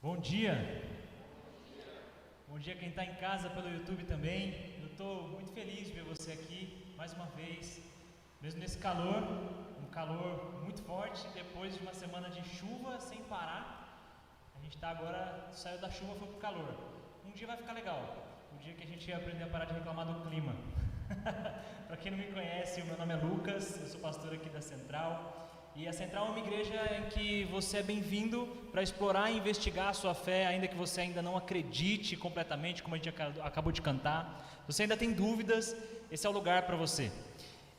Bom dia! Bom dia quem está em casa pelo YouTube também. Eu estou muito feliz de ver você aqui mais uma vez, mesmo nesse calor, um calor muito forte, depois de uma semana de chuva sem parar. A gente está agora, saiu da chuva, foi pro calor. Um dia vai ficar legal, o dia que a gente aprender a parar de reclamar do clima. Para quem não me conhece, o meu nome é Lucas, eu sou pastor aqui da Central. E a Central é uma igreja em que você é bem-vindo para explorar e investigar a sua fé, ainda que você ainda não acredite completamente, como a gente acabou de cantar. Se você ainda tem dúvidas, esse é o lugar para você.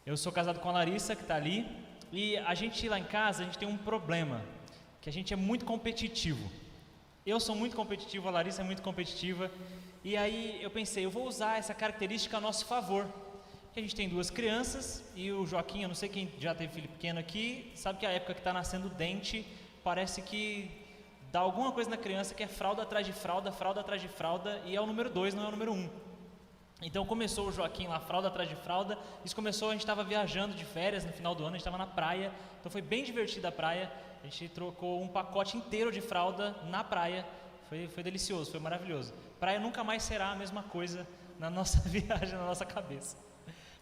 Eu sou casado com a Larissa, que está ali, e a gente lá em casa, a gente tem um problema, que a gente é muito competitivo. Eu sou muito competitivo, a Larissa é muito competitiva, e aí eu pensei, eu vou usar essa característica a nosso favor. A gente tem duas crianças e o Joaquim, eu não sei quem já teve filho pequeno aqui, sabe que a época que está nascendo o dente, parece que dá alguma coisa na criança que é fralda atrás de fralda, fralda atrás de fralda, e é o número 2, não é o número 1. Então começou o Joaquim lá, fralda atrás de fralda, isso começou, a gente estava viajando de férias no final do ano, a gente estava na praia, então foi bem divertida a praia, a gente trocou um pacote inteiro de fralda na praia, foi delicioso, foi maravilhoso. Praia nunca mais será a mesma coisa na nossa viagem, na nossa cabeça.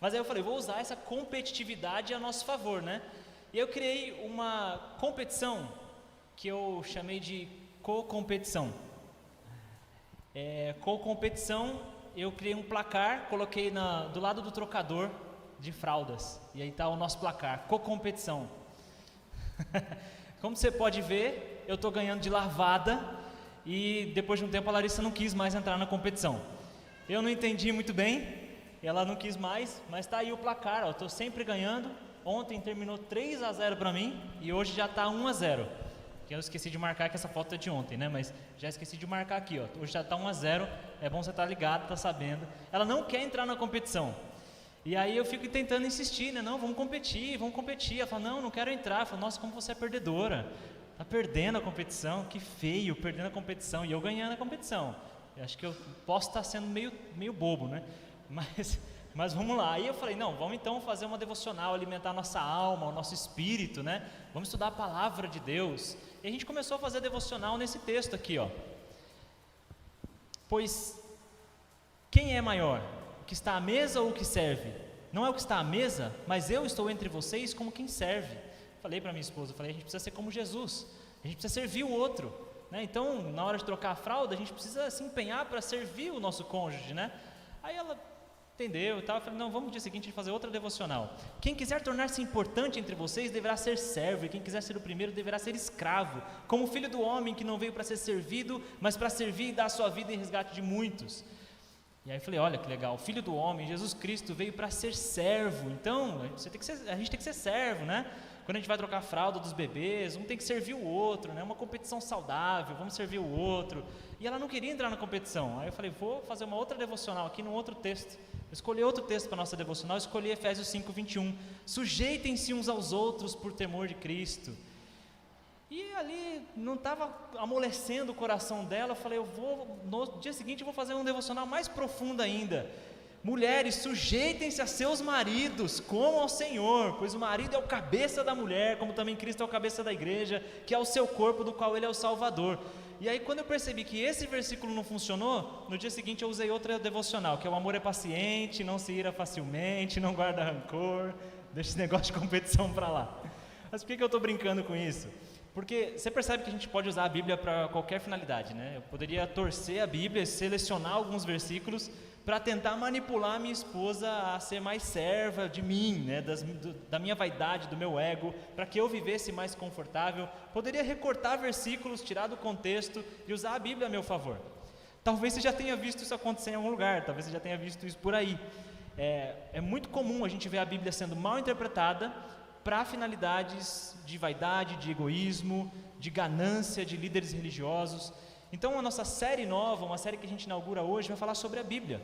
Mas aí eu falei, vou usar essa competitividade a nosso favor, né? E eu criei uma competição que eu chamei de co-competição. Co-competição, eu criei um placar, coloquei do lado do trocador de fraldas. E aí está o nosso placar, co-competição. Como você pode ver, eu estou ganhando de lavada e depois de um tempo a Larissa não quis mais entrar na competição. Eu não entendi muito bem. Ela não quis mais, mas está aí o placar, estou sempre ganhando. Ontem terminou 3-0 para mim e hoje já está 1-0. Que eu esqueci de marcar, que essa foto é de ontem, né? Mas já esqueci de marcar aqui, ó. Hoje já está 1-0, é bom você estar ligado, tá sabendo. Ela não quer entrar na competição. E aí eu fico tentando insistir, né? Não, vamos competir, vamos competir. Ela fala, não quero entrar. Eu falo, nossa, como você é perdedora. Tá perdendo a competição, que feio, perdendo a competição. E eu ganhando a competição. Eu acho que eu posso estar sendo meio bobo, né? Mas vamos lá, aí eu falei, não, vamos então fazer uma devocional, alimentar a nossa alma, o nosso espírito, né? Vamos estudar a palavra de Deus. E a gente começou a fazer a devocional nesse texto aqui, ó. Pois, quem é maior? O que está à mesa ou o que serve? Não é o que está à mesa, mas eu estou entre vocês como quem serve. Falei para minha esposa, a gente precisa ser como Jesus, a gente precisa servir o outro, né? Então, na hora de trocar a fralda, a gente precisa se empenhar para servir o nosso cônjuge, né? Aí ela entendeu e tal, eu falei, não, vamos no dia seguinte fazer outra devocional. Quem quiser tornar-se importante entre vocês deverá ser servo, e quem quiser ser o primeiro deverá ser escravo, como o filho do homem que não veio para ser servido, mas para servir e dar a sua vida em resgate de muitos. E aí eu falei, olha que legal, o filho do homem, Jesus Cristo, veio para ser servo, então a gente tem que ser servo, né? Quando a gente vai trocar a fralda dos bebês, um tem que servir o outro, né? Uma competição saudável, vamos servir o outro. E ela não queria entrar na competição. Aí eu falei, vou fazer uma outra devocional aqui num outro texto. Eu escolhi outro texto para a nossa devocional, escolhi Efésios 5:21. Sujeitem-se uns aos outros por temor de Cristo. E ali não estava amolecendo o coração dela, eu falei, no dia seguinte eu vou fazer um devocional mais profundo ainda. Mulheres, sujeitem-se a seus maridos, como ao Senhor, pois o marido é o cabeça da mulher, como também Cristo é o cabeça da igreja, que é o seu corpo, do qual ele é o Salvador. E aí quando eu percebi que esse versículo não funcionou, no dia seguinte eu usei outra devocional, que é o amor é paciente, não se ira facilmente, não guarda rancor, deixa esse negócio de competição para lá. Mas por que eu estou brincando com isso? Porque você percebe que a gente pode usar a Bíblia para qualquer finalidade, né? Eu poderia torcer a Bíblia, selecionar alguns versículos para tentar manipular a minha esposa a ser mais serva de mim, né? Da minha vaidade, do meu ego, para que eu vivesse mais confortável. Poderia recortar versículos, tirar do contexto e usar a Bíblia a meu favor. Talvez você já tenha visto isso acontecer em algum lugar, talvez você já tenha visto isso por aí. É muito comum a gente ver a Bíblia sendo mal interpretada para finalidades de vaidade, de egoísmo, de ganância, de líderes religiosos. Então a nossa série nova, uma série que a gente inaugura hoje, vai falar sobre a Bíblia.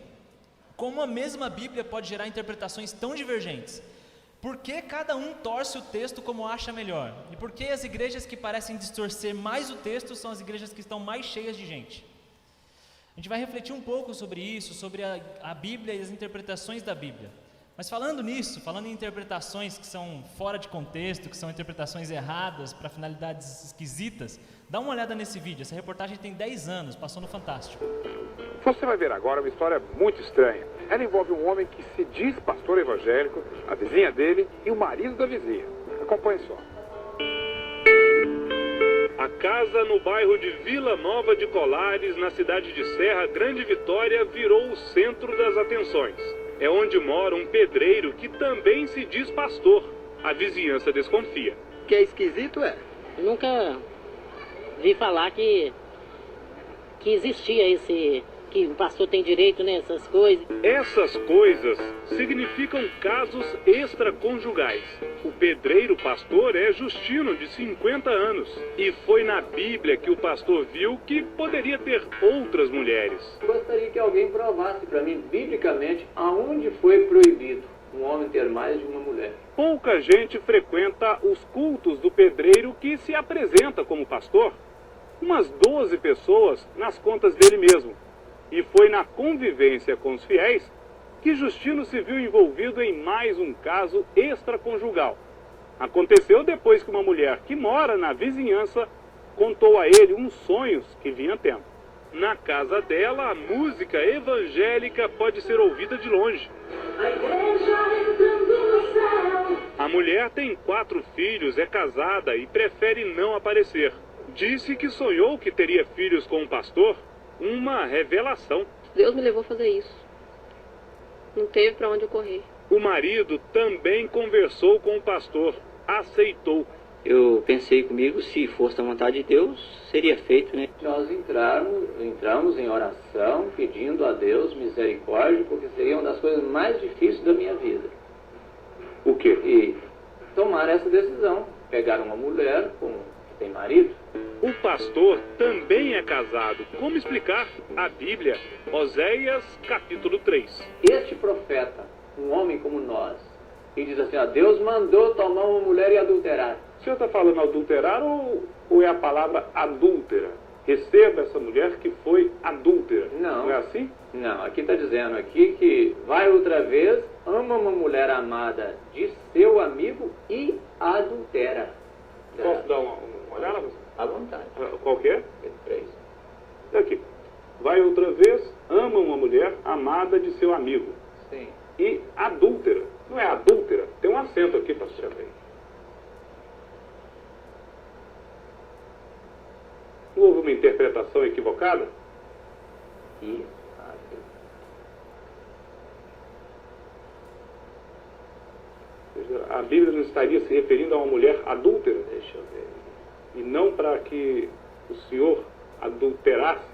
Como a mesma Bíblia pode gerar interpretações tão divergentes? Por que cada um torce o texto como acha melhor? E por que as igrejas que parecem distorcer mais o texto são as igrejas que estão mais cheias de gente? A gente vai refletir um pouco sobre isso, sobre a Bíblia e as interpretações da Bíblia. Mas falando nisso, falando em interpretações que são fora de contexto, que são interpretações erradas para finalidades esquisitas, dá uma olhada nesse vídeo. Essa reportagem tem 10 anos, passou no Fantástico. Você vai ver agora uma história muito estranha. Ela envolve um homem que se diz pastor evangélico, a vizinha dele e o marido da vizinha. Acompanhe só. A casa no bairro de Vila Nova de Colares, na cidade de Serra Grande Vitória, virou o centro das atenções. É onde mora um pedreiro que também se diz pastor. A vizinhança desconfia. O que é esquisito é? Nunca vi falar que existia que o pastor tem direito nessas coisas. Essas coisas significam casos extraconjugais. O pedreiro pastor é Justino, de 50 anos. E foi na Bíblia que o pastor viu que poderia ter outras mulheres. Gostaria que alguém provasse para mim, biblicamente, aonde foi proibido um homem ter mais de uma mulher. Pouca gente frequenta os cultos do pedreiro que se apresenta como pastor. Umas 12 pessoas nas contas dele mesmo. E foi na convivência com os fiéis que Justino se viu envolvido em mais um caso extraconjugal. Aconteceu depois que uma mulher que mora na vizinhança contou a ele uns sonhos que vinha tendo. Na casa dela, a música evangélica pode ser ouvida de longe. A mulher tem 4 filhos, é casada e prefere não aparecer. Disse que sonhou que teria filhos com um pastor. Uma revelação. Deus me levou a fazer isso. Não teve para onde eu correr. O marido também conversou com o pastor. Aceitou. Eu pensei comigo, se fosse a vontade de Deus, seria feito, né? Nós entramos em oração, pedindo a Deus misericórdia, porque seria uma das coisas mais difíceis da minha vida. O quê? E tomar essa decisão. Pegar uma mulher que tem marido. O pastor também é casado. Como explicar? A Bíblia, Oséias, capítulo 3. Este profeta, um homem como nós, que diz assim, Deus mandou tomar uma mulher e adulterar. O senhor está falando adulterar ou é a palavra adúltera? Receba essa mulher que foi adúltera. Não. Não é assim? Não, aqui está dizendo aqui que vai outra vez, ama uma mulher amada de seu amigo e adultera. Posso dar uma olhada? À vontade. Qual que é? 3. Aqui. Vai outra vez, ama uma mulher amada de seu amigo. Sim. E adúltera. Não é adúltera? Tem um acento aqui, pastor. Não houve uma interpretação equivocada? E A Bíblia não estaria se referindo a uma mulher adúltera? deixa eu ver. E não para que o senhor adulterasse?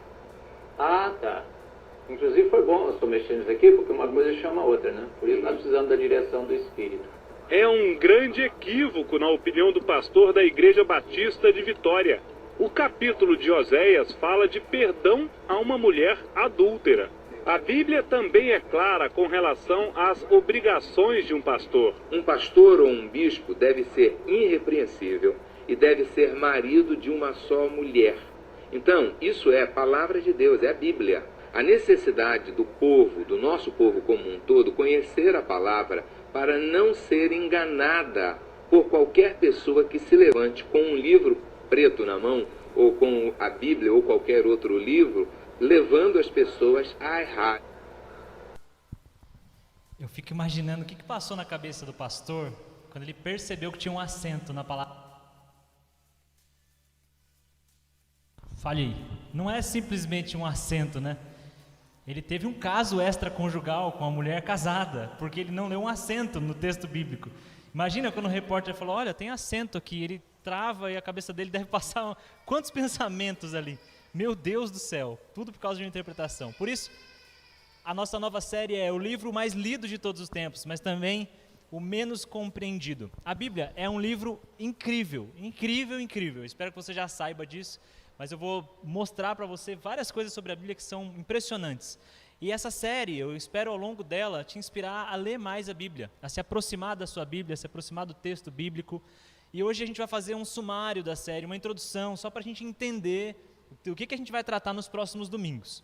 Ah, tá. Inclusive foi bom eu estou mexendo isso aqui, porque uma coisa chama a outra, né? Por isso nós precisamos da direção do Espírito. É um grande equívoco, na opinião do pastor da Igreja Batista de Vitória. O capítulo de Oséias fala de perdão a uma mulher adúltera. A Bíblia também é clara com relação às obrigações de um pastor. Um pastor ou um bispo deve ser irrepreensível e deve ser marido de uma só mulher. Então, isso é a palavra de Deus, é a Bíblia. A necessidade do povo, do nosso povo como um todo, conhecer a palavra para não ser enganada por qualquer pessoa que se levante com um livro preto na mão, ou com a Bíblia ou qualquer outro livro, levando as pessoas a errar. Eu fico imaginando o que passou na cabeça do pastor quando ele percebeu que tinha um acento na palavra. Falei, não é simplesmente um acento, né? Ele teve um caso extraconjugal com uma mulher casada, porque ele não leu um acento no texto bíblico. Imagina quando o repórter falou, olha, tem acento aqui, ele trava e a cabeça dele deve passar quantos pensamentos ali. Meu Deus do céu, tudo por causa de uma interpretação. Por isso, a nossa nova série é o livro mais lido de todos os tempos, mas também o menos compreendido. A Bíblia é um livro incrível, incrível, incrível. Espero que você já saiba disso, mas eu vou mostrar para você várias coisas sobre a Bíblia que são impressionantes. E essa série, eu espero ao longo dela te inspirar a ler mais a Bíblia, a se aproximar da sua Bíblia, a se aproximar do texto bíblico. E hoje a gente vai fazer um sumário da série, uma introdução, só para a gente entender o que a gente vai tratar nos próximos domingos.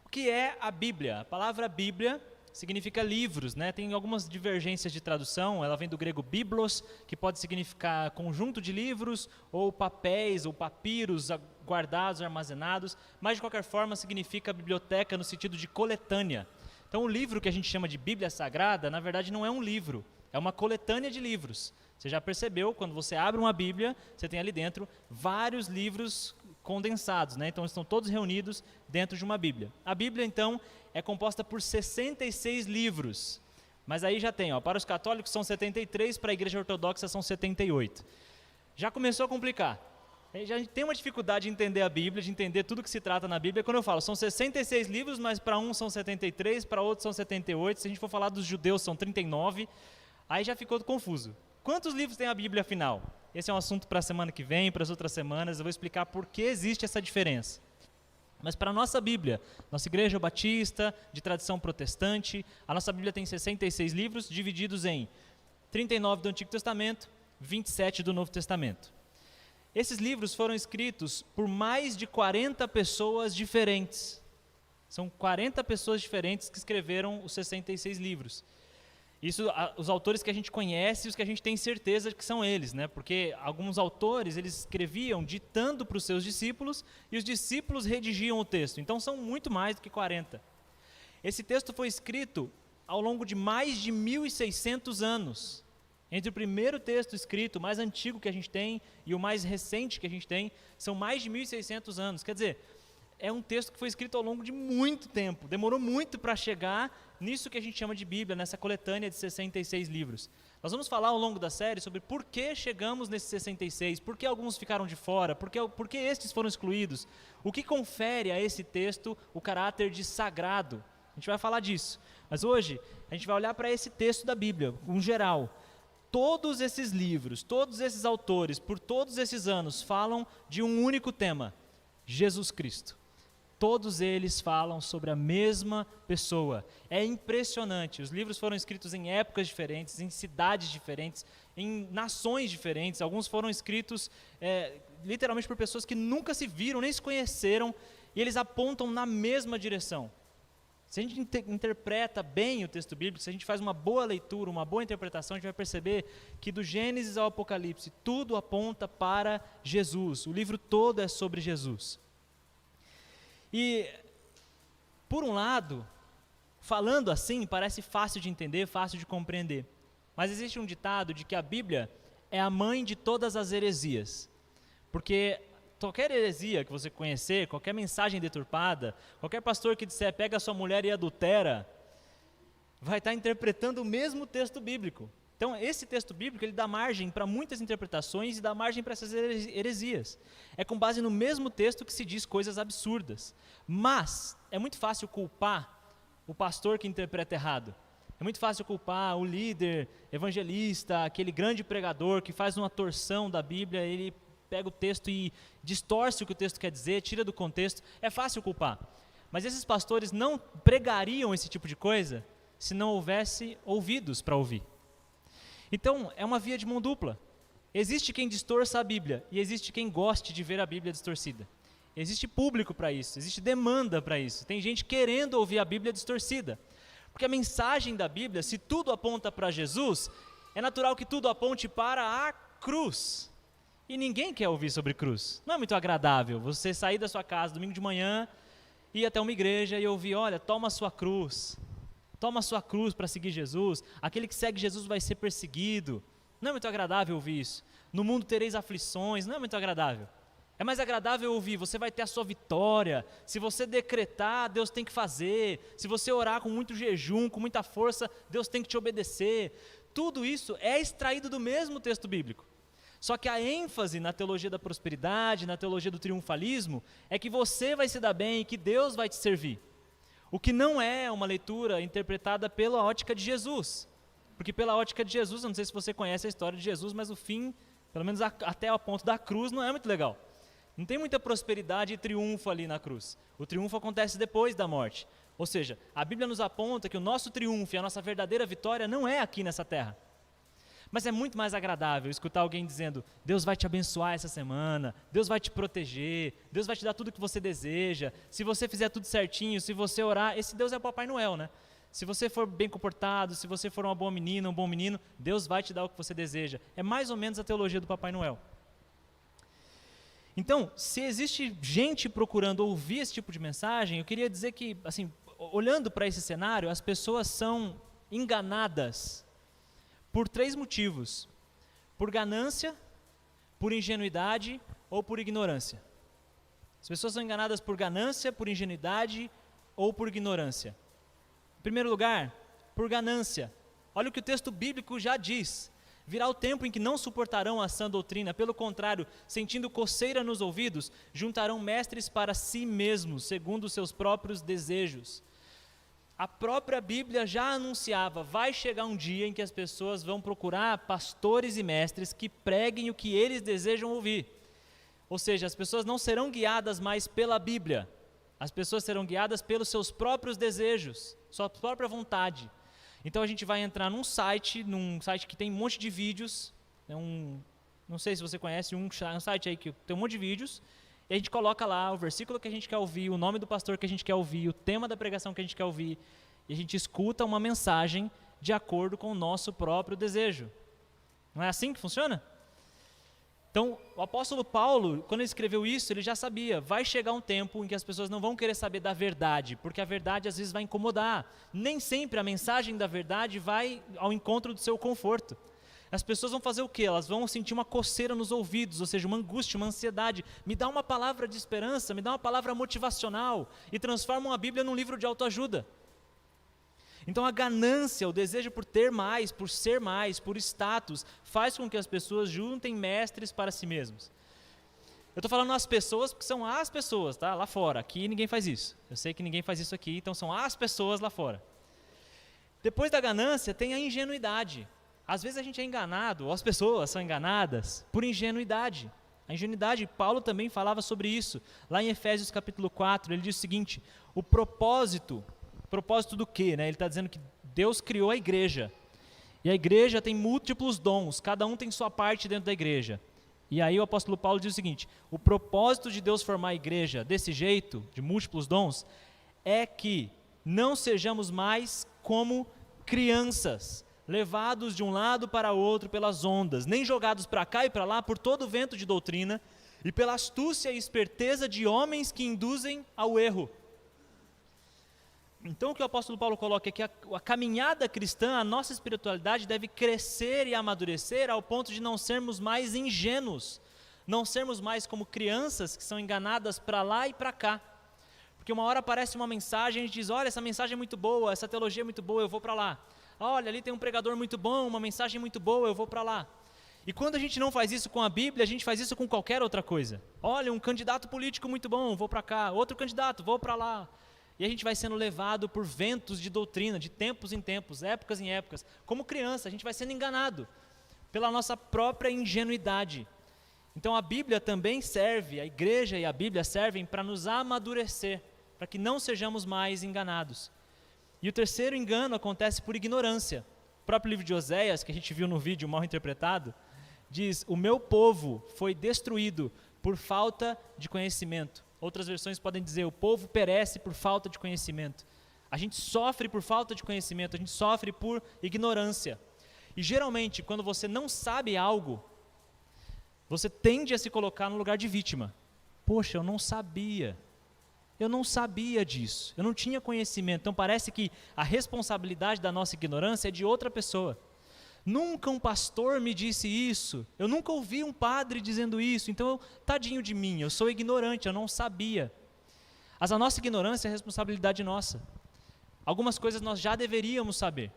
O que é a Bíblia? A palavra Bíblia significa livros, né? Tem algumas divergências de tradução, ela vem do grego biblos, que pode significar conjunto de livros, ou papéis, ou papiros guardados, armazenados, mas de qualquer forma significa biblioteca no sentido de coletânea. Então o livro que a gente chama de Bíblia Sagrada, na verdade não é um livro, é uma coletânea de livros. Você já percebeu, quando você abre uma Bíblia, você tem ali dentro vários livros condensados, né? Então estão todos reunidos dentro de uma Bíblia. A Bíblia, então, é composta por 66 livros, mas aí já tem, para os católicos são 73, para a Igreja Ortodoxa são 78. Já começou a complicar. Já tem uma dificuldade de entender a Bíblia, de entender tudo que se trata na Bíblia. Quando eu falo, são 66 livros, mas para uns são 73, para outros são 78. Se a gente for falar dos judeus, são 39. Aí já ficou confuso. Quantos livros tem a Bíblia, afinal? Esse é um assunto para a semana que vem, para as outras semanas. Eu vou explicar por que existe essa diferença. Mas para a nossa Bíblia, nossa Igreja Batista, de tradição protestante, a nossa Bíblia tem 66 livros, divididos em 39 do Antigo Testamento, 27 do Novo Testamento. Esses livros foram escritos por mais de 40 pessoas diferentes. São 40 pessoas diferentes que escreveram os 66 livros. Isso, os autores que a gente conhece, os que a gente tem certeza de que são eles, né? Porque alguns autores, eles escreviam ditando para os seus discípulos e os discípulos redigiam o texto. Então são muito mais do que 40. Esse texto foi escrito ao longo de mais de 1.600 anos. Entre o primeiro texto escrito, o mais antigo que a gente tem, e o mais recente que a gente tem, são mais de 1.600 anos. Quer dizer, é um texto que foi escrito ao longo de muito tempo. Demorou muito para chegar nisso que a gente chama de Bíblia, nessa coletânea de 66 livros. Nós vamos falar ao longo da série sobre por que chegamos nesses 66, por que alguns ficaram de fora, por que estes foram excluídos, o que confere a esse texto o caráter de sagrado. A gente vai falar disso. Mas hoje, a gente vai olhar para esse texto da Bíblia, em geral. Todos esses livros, todos esses autores, por todos esses anos, falam de um único tema: Jesus Cristo. Todos eles falam sobre a mesma pessoa. É impressionante. Os livros foram escritos em épocas diferentes, em cidades diferentes, em nações diferentes. Alguns foram escritos literalmente por pessoas que nunca se viram, nem se conheceram, e eles apontam na mesma direção. Se a gente interpreta bem o texto bíblico, se a gente faz uma boa leitura, uma boa interpretação, a gente vai perceber que do Gênesis ao Apocalipse, tudo aponta para Jesus. O livro todo é sobre Jesus. E, por um lado, falando assim, parece fácil de entender, fácil de compreender. Mas existe um ditado de que a Bíblia é a mãe de todas as heresias. Porque qualquer heresia que você conhecer, qualquer mensagem deturpada, qualquer pastor que disser pega a sua mulher e adultera, vai estar interpretando o mesmo texto bíblico. Então, esse texto bíblico, ele dá margem para muitas interpretações e dá margem para essas heresias. É com base no mesmo texto que se diz coisas absurdas. Mas é muito fácil culpar o pastor que interpreta errado. É muito fácil culpar o líder, evangelista, aquele grande pregador que faz uma torção da Bíblia, ele pega o texto e distorce o que o texto quer dizer, tira do contexto. É fácil culpar. Mas esses pastores não pregariam esse tipo de coisa se não houvesse ouvidos para ouvir. Então, é uma via de mão dupla. Existe quem distorça a Bíblia e existe quem goste de ver a Bíblia distorcida. Existe público para isso, existe demanda para isso. Tem gente querendo ouvir a Bíblia distorcida. Porque a mensagem da Bíblia, se tudo aponta para Jesus, é natural que tudo aponte para a cruz. E ninguém quer ouvir sobre cruz. Não é muito agradável você sair da sua casa domingo de manhã, ir até uma igreja e ouvir, olha, toma a sua cruz. Toma a sua cruz para seguir Jesus. Aquele que segue Jesus vai ser perseguido. Não é muito agradável ouvir isso. No mundo tereis aflições. Não é muito agradável. É mais agradável ouvir, você vai ter a sua vitória. Se você decretar, Deus tem que fazer. Se você orar com muito jejum, com muita força, Deus tem que te obedecer. Tudo isso é extraído do mesmo texto bíblico. Só que a ênfase na teologia da prosperidade, na teologia do triunfalismo, é que você vai se dar bem e que Deus vai te servir. O que não é uma leitura interpretada pela ótica de Jesus. Porque pela ótica de Jesus, eu não sei se você conhece a história de Jesus, mas o fim, pelo menos até o ponto da cruz, não é muito legal. Não tem muita prosperidade e triunfo ali na cruz. O triunfo acontece depois da morte. Ou seja, a Bíblia nos aponta que o nosso triunfo e a nossa verdadeira vitória não é aqui nessa terra. Mas é muito mais agradável escutar alguém dizendo, Deus vai te abençoar essa semana, Deus vai te proteger, Deus vai te dar tudo o que você deseja, se você fizer tudo certinho, se você orar, esse Deus é o Papai Noel, né? se você for bem comportado, se você for uma boa menina, um bom menino, Deus vai te dar o que você deseja. É mais ou menos a teologia do Papai Noel. Então, se existe gente procurando ouvir esse tipo de mensagem, eu queria dizer que, assim, olhando para esse cenário, as pessoas são enganadas por 3 motivos: por ganância, por ingenuidade ou por ignorância. As pessoas são enganadas por ganância, por ingenuidade ou por ignorância. Em primeiro lugar, por ganância. Olha o que o texto bíblico já diz: virá o tempo em que não suportarão a sã doutrina, pelo contrário, sentindo coceira nos ouvidos, juntarão mestres para si mesmos, segundo os seus próprios desejos. A própria Bíblia já anunciava: vai chegar um dia em que as pessoas vão procurar pastores e mestres que preguem o que eles desejam ouvir. Ou seja, as pessoas não serão guiadas mais pela Bíblia, as pessoas serão guiadas pelos seus próprios desejos, sua própria vontade. Então a gente vai entrar num site que tem um monte de vídeos, não sei se você conhece, um site aí que tem um monte de vídeos, e a gente coloca lá o versículo que a gente quer ouvir, o nome do pastor que a gente quer ouvir, o tema da pregação que a gente quer ouvir, e a gente escuta uma mensagem de acordo com o nosso próprio desejo. Não é assim que funciona? Então, o apóstolo Paulo, quando ele escreveu isso, ele já sabia: vai chegar um tempo em que as pessoas não vão querer saber da verdade, porque a verdade às vezes vai incomodar. Nem sempre a mensagem da verdade vai ao encontro do seu conforto. As pessoas vão fazer o quê? Elas vão sentir uma coceira nos ouvidos, ou seja, uma angústia, uma ansiedade. Me dá uma palavra de esperança, me dá uma palavra motivacional, e transformam a Bíblia num livro de autoajuda. Então a ganância, o desejo por ter mais, por ser mais, por status, faz com que as pessoas juntem mestres para si mesmos. Eu estou falando as pessoas porque são as pessoas, tá? Lá fora. Aqui ninguém faz isso. Eu sei que ninguém faz isso aqui, então são as pessoas lá fora. Depois da ganância tem a ingenuidade. Às vezes a gente é enganado, ou as pessoas são enganadas por ingenuidade. A ingenuidade, Paulo também falava sobre isso. Lá em Efésios capítulo 4, ele diz o seguinte: o propósito do quê? Né? Ele está dizendo que Deus criou a igreja. E a igreja tem múltiplos dons, cada um tem sua parte dentro da igreja. E aí o apóstolo Paulo diz o seguinte: o propósito de Deus formar a igreja desse jeito, de múltiplos dons, é que não sejamos mais como crianças, levados de um lado para outro pelas ondas, nem jogados para cá e para lá por todo o vento de doutrina e pela astúcia e esperteza de homens que induzem ao erro. Então o que o apóstolo Paulo coloca é que a caminhada cristã, a nossa espiritualidade deve crescer e amadurecer ao ponto de não sermos mais ingênuos, não sermos mais como crianças que são enganadas para lá e para cá. Porque uma hora aparece uma mensagem e a gente diz: olha, essa mensagem é muito boa, essa teologia é muito boa, eu vou para lá. Olha, ali tem um pregador muito bom, uma mensagem muito boa, eu vou para lá. E quando a gente não faz isso com a Bíblia, a gente faz isso com qualquer outra coisa. Olha, um candidato político muito bom, vou para cá. Outro candidato, vou para lá. E a gente vai sendo levado por ventos de doutrina, de tempos em tempos, épocas em épocas. Como criança, a gente vai sendo enganado pela nossa própria ingenuidade. Então a Bíblia também serve, a igreja e a Bíblia servem para nos amadurecer, para que não sejamos mais enganados. E o terceiro engano acontece por ignorância. O próprio livro de Oséias, que a gente viu no vídeo mal interpretado, diz: o meu povo foi destruído por falta de conhecimento. Outras versões podem dizer: o povo perece por falta de conhecimento. A gente sofre por falta de conhecimento, a gente sofre por ignorância. E geralmente, quando você não sabe algo, você tende a se colocar no lugar de vítima. Poxa, eu não sabia disso, eu não tinha conhecimento. Então parece que a responsabilidade da nossa ignorância é de outra pessoa. Nunca um pastor me disse isso, eu nunca ouvi um padre dizendo isso, então tadinho de mim, eu sou ignorante, eu não sabia. Mas a nossa ignorância é responsabilidade nossa. Algumas coisas nós já deveríamos saber.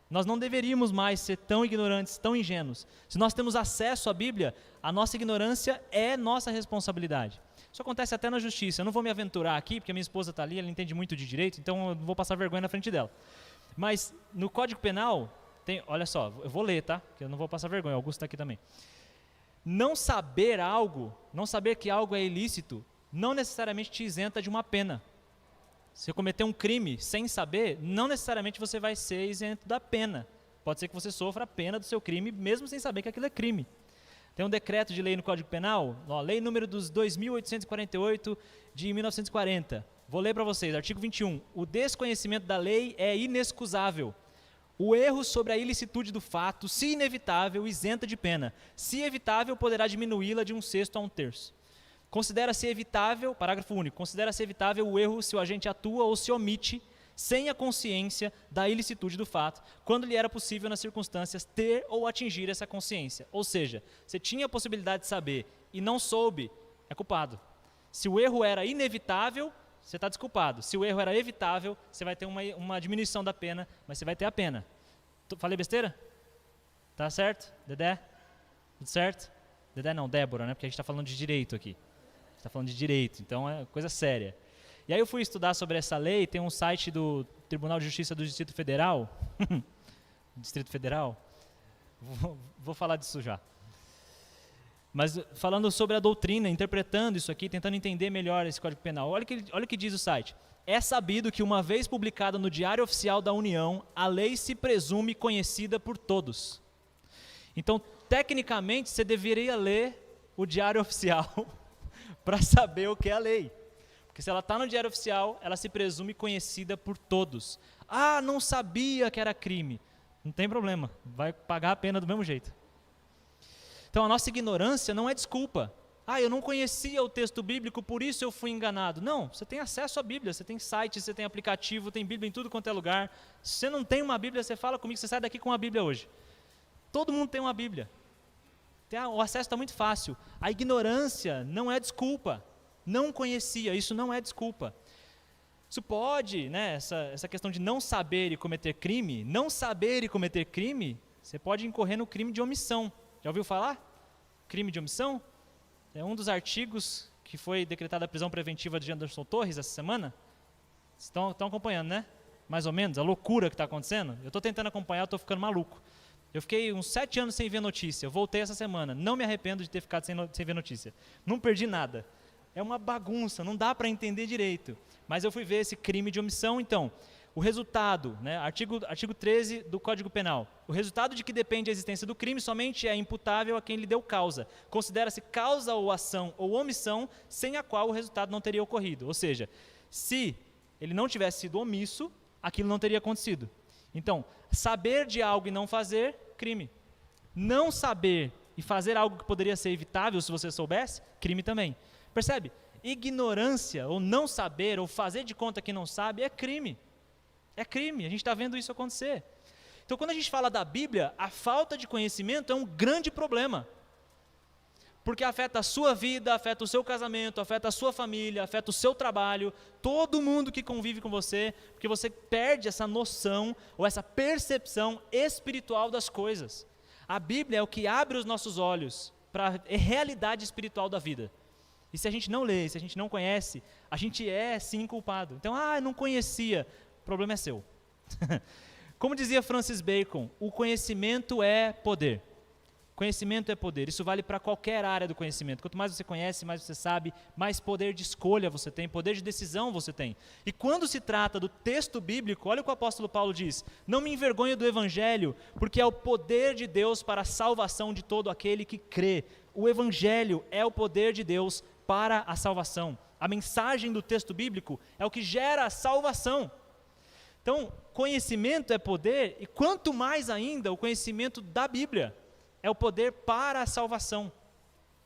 Nós não deveríamos mais ser tão ignorantes, tão ingênuos. Se nós temos acesso à Bíblia, a nossa ignorância é nossa responsabilidade. Isso acontece até na justiça. Eu não vou me aventurar aqui, porque a minha esposa está ali, ela entende muito de direito, então eu não vou passar vergonha na frente dela. Mas no Código Penal, olha só, eu vou ler, tá? Que eu não vou passar vergonha, o Augusto está aqui também. Não saber que algo é ilícito, não necessariamente te isenta de uma pena. Se você cometer um crime sem saber, não necessariamente você vai ser isento da pena. Pode ser que você sofra a pena do seu crime, mesmo sem saber que aquilo é crime. Tem um decreto de lei no Código Penal, ó, lei número dos 2.848 de 1940. Vou ler para vocês, artigo 21. O desconhecimento da lei é inexcusável. O erro sobre a ilicitude do fato, se inevitável, isenta de pena. Se evitável, poderá diminuí-la de 1/6 a 1/3. Considera-se evitável, parágrafo único, considera-se evitável o erro se o agente atua ou se omite, sem a consciência da ilicitude do fato, quando lhe era possível, nas circunstâncias, ter ou atingir essa consciência. Ou seja, você tinha a possibilidade de saber e não soube, é culpado. Se o erro era inevitável, você está desculpado. Se o erro era evitável, você vai ter uma diminuição da pena, mas você vai ter a pena. Falei besteira? Tá certo? Dedé? Tudo certo? Dedé não, Débora, né? Porque a gente está falando de direito aqui. A gente está falando de direito, então é coisa séria. E aí eu fui estudar sobre essa lei, tem um site do Tribunal de Justiça do Distrito Federal. Distrito Federal? Vou falar disso já. Mas falando sobre a doutrina, interpretando isso aqui, tentando entender melhor esse Código Penal. Olha o que diz o site. É sabido que uma vez publicada no Diário Oficial da União, a lei se presume conhecida por todos. Então, tecnicamente, você deveria ler o Diário Oficial para saber o que é a lei. Porque se ela está no Diário Oficial, ela se presume conhecida por todos. Ah, não sabia que era crime. Não tem problema, vai pagar a pena do mesmo jeito. Então a nossa ignorância não é desculpa. Ah, eu não conhecia o texto bíblico, por isso eu fui enganado. Não, você tem acesso à Bíblia, você tem site, você tem aplicativo, tem Bíblia em tudo quanto é lugar. Se você não tem uma Bíblia, você fala comigo, você sai daqui com uma Bíblia hoje. Todo mundo tem uma Bíblia. O acesso está muito fácil. A ignorância não é desculpa. Não conhecia, isso não é desculpa. Isso pode, né, essa questão de não saber e cometer crime, você pode incorrer no crime de omissão. Já ouviu falar? Crime de omissão? É um dos artigos que foi decretada a prisão preventiva de Anderson Torres essa semana. Estão acompanhando, né? Mais ou menos, a loucura que está acontecendo. Eu estou tentando acompanhar, eu estou ficando maluco. Eu fiquei uns 7 anos sem ver notícia, eu voltei essa semana. Não me arrependo de ter ficado sem ver notícia. Não perdi nada. É uma bagunça, não dá para entender direito. Mas eu fui ver esse crime de omissão, então. O resultado, né, artigo 13 do Código Penal. O resultado de que depende a existência do crime somente é imputável a quem lhe deu causa. Considera-se causa ou ação ou omissão sem a qual o resultado não teria ocorrido. Ou seja, se ele não tivesse sido omisso, aquilo não teria acontecido. Então, saber de algo e não fazer, crime. Não saber e fazer algo que poderia ser evitável se você soubesse, crime também. Percebe? Ignorância, ou não saber, ou fazer de conta que não sabe, é crime. É crime, a gente está vendo isso acontecer. Então, quando a gente fala da Bíblia, a falta de conhecimento é um grande problema. Porque afeta a sua vida, afeta o seu casamento, afeta a sua família, afeta o seu trabalho, todo mundo que convive com você, porque você perde essa noção, ou essa percepção espiritual das coisas. A Bíblia é o que abre os nossos olhos para a realidade espiritual da vida. E se a gente não lê, se a gente não conhece, a gente é sim culpado. Então, eu não conhecia. O problema é seu. Como dizia Francis Bacon, o conhecimento é poder. Conhecimento é poder. Isso vale para qualquer área do conhecimento. Quanto mais você conhece, mais você sabe, mais poder de escolha você tem, poder de decisão você tem. E quando se trata do texto bíblico, olha o que o apóstolo Paulo diz: não me envergonho do evangelho, porque é o poder de Deus para a salvação de todo aquele que crê. O evangelho é o poder de Deus para a salvação. A mensagem do texto bíblico é o que gera a salvação. Então, conhecimento é poder, e quanto mais ainda o conhecimento da Bíblia é o poder para a salvação.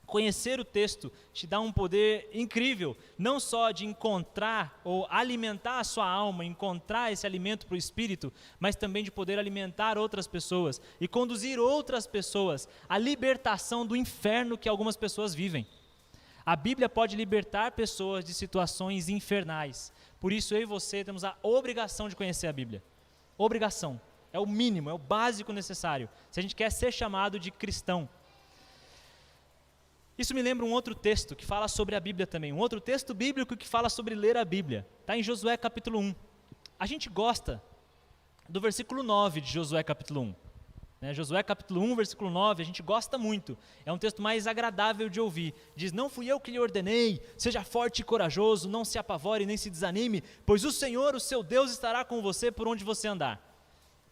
Conhecer o texto te dá um poder incrível, não só de encontrar ou alimentar a sua alma, encontrar esse alimento para o espírito, mas também de poder alimentar outras pessoas e conduzir outras pessoas à libertação do inferno que algumas pessoas vivem. A Bíblia pode libertar pessoas de situações infernais. Por isso eu e você temos a obrigação de conhecer a Bíblia. Obrigação. É o mínimo, é o básico necessário, se a gente quer ser chamado de cristão. Isso me lembra um outro texto que fala sobre a Bíblia também, um outro texto bíblico que fala sobre ler a Bíblia. Está em Josué capítulo 1. A gente gosta do versículo 9 de Josué capítulo 1. Josué capítulo 1, versículo 9, a gente gosta muito. É um texto mais agradável de ouvir. Diz: não fui eu que lhe ordenei, seja forte e corajoso, não se apavore nem se desanime, pois o Senhor, o seu Deus, estará com você por onde você andar.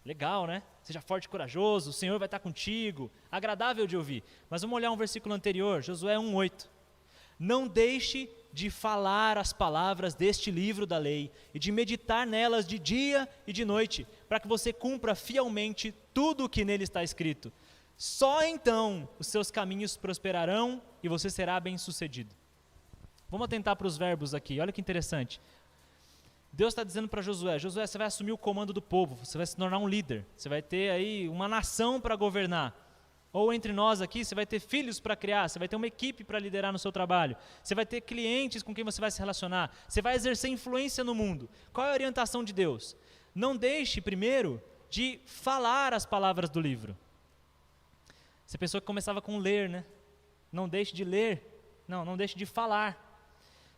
Legal, né? seja forte e corajoso, o Senhor vai estar contigo, agradável de ouvir. Mas vamos olhar um versículo anterior, Josué 1:8. Não deixe de falar as palavras deste livro da lei e de meditar nelas de dia e de noite, para que você cumpra fielmente tudo o que nele está escrito. Só então os seus caminhos prosperarão e você será bem-sucedido. Vamos atentar para os verbos aqui, olha que interessante. Deus está dizendo para Josué, Josué, você vai assumir o comando do povo, você vai se tornar um líder, você vai ter aí uma nação para governar. Ou entre nós aqui, você vai ter filhos para criar, você vai ter uma equipe para liderar no seu trabalho, você vai ter clientes com quem você vai se relacionar, você vai exercer influência no mundo. Qual é a orientação de Deus? Não deixe, primeiro, de falar as palavras do livro. Você pensou que começava com ler, né? Não deixe de ler, não deixe de falar.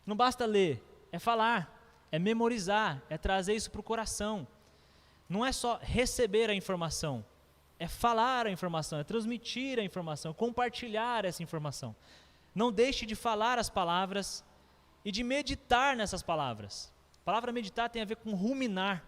Não basta ler, é falar, é memorizar, é trazer isso para o coração. Não é só receber a informação, é falar a informação, é transmitir a informação, compartilhar essa informação. Não deixe de falar as palavras e de meditar nessas palavras. A palavra meditar tem a ver com ruminar,